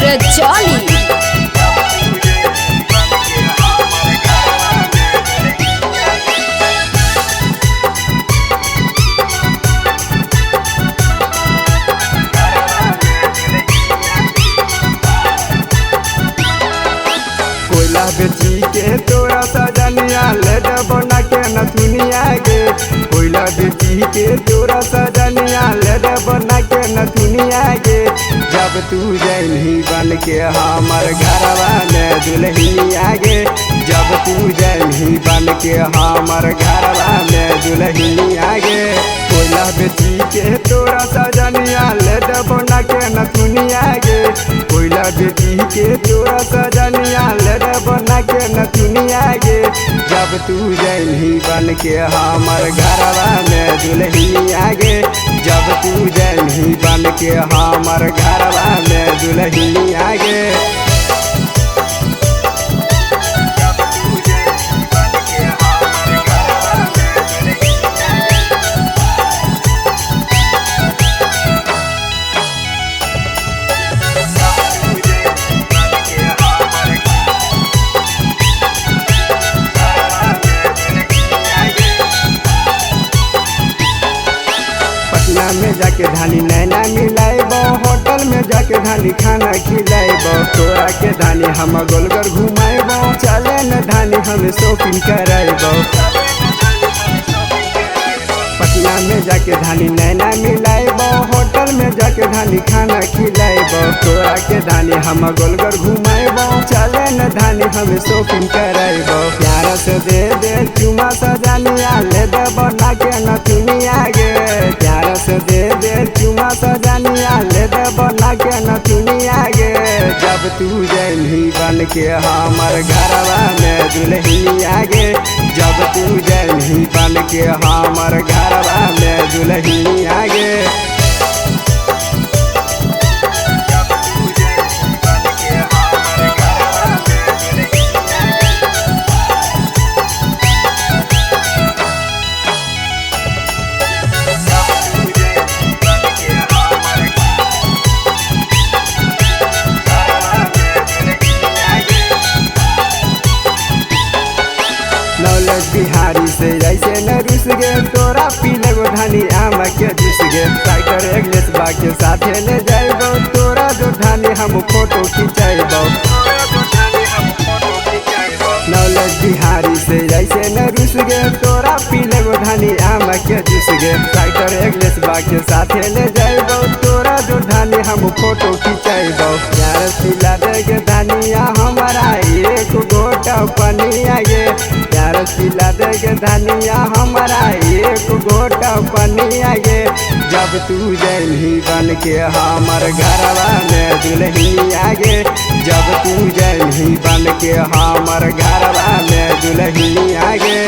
रजौली। कोयला बेची के तोरा सजनिया ले बना के नथुनिया गे। कोयला बेची के तोरा सजनिया ले बना के नथुनिया गे। जब तू जैनही बन के हमर घरवा में दुल्हनिया गे। जब तू जैनही बन के हमर घरवा में दुल्हनिया गे। कोयला बेची के तोरा सजनिया ले बना के नथुनिया गे। कोयला बेची के तोरा सजनिया ले बना के नथुनिया गे। जब तू जैनही बन के हमर घरवा में दुल्हनिया गे। जब तू जैनही बन के हमर घरवा में दुल्हनिया गे। पटना में जाके धानी नैना मिलाइबो। होटल में जाके धानी खाना खिलाइबो। तोरा के धानी हम गोलघर घुमाइबो। चले न धानी हम शॉपिंग कराइबो। पटना में जाके धानी नैना मिलाइबो। होटल में जाके धानी खाना खिलाइबो। तोरा के धानी हम गोलघर घुमाइबो। चले न धानी हम शॉपिंग कराइबो। प्यार से दे दे चुमा सजनिया ले दे बना के नथुनिया गे। प्यार से दे दे चुमा सजनिया ले दे बना के नथुनिया गे। जब तू जैनही बन के हमर घरवा में दुल्हनिया गे। जब तू जैनही बन के हमर घरवा में दुल्हनिया गे। नौलत बिहारी से ऐसे न रुस गे। तोरा पी लगो धानी आम के जूस गे। टाइगर एगलेस बा के साथे ले जाइबो। तोरा जो धानी हम फोटो खिंचाइबो। नौलत बिहारी से ऐसे न रुस गे। तोरा पी लगो धानी आम के जूस गे। टाइगर एगलेस बा के साथे ले जाइबो। तोरा जो धानी हम फोटो खिंचाइबो। यार पिला देगे धानिया हमारा एक गोटा पनिया गे। यार पिला देगे धानिया हमारा एक गोटा पनिया गे। जब तू जैनही बन के हमर घरवा में दुल्हनिया गे। जब तू जैनही बन के हमर घरवा में दुल्हनिया गे।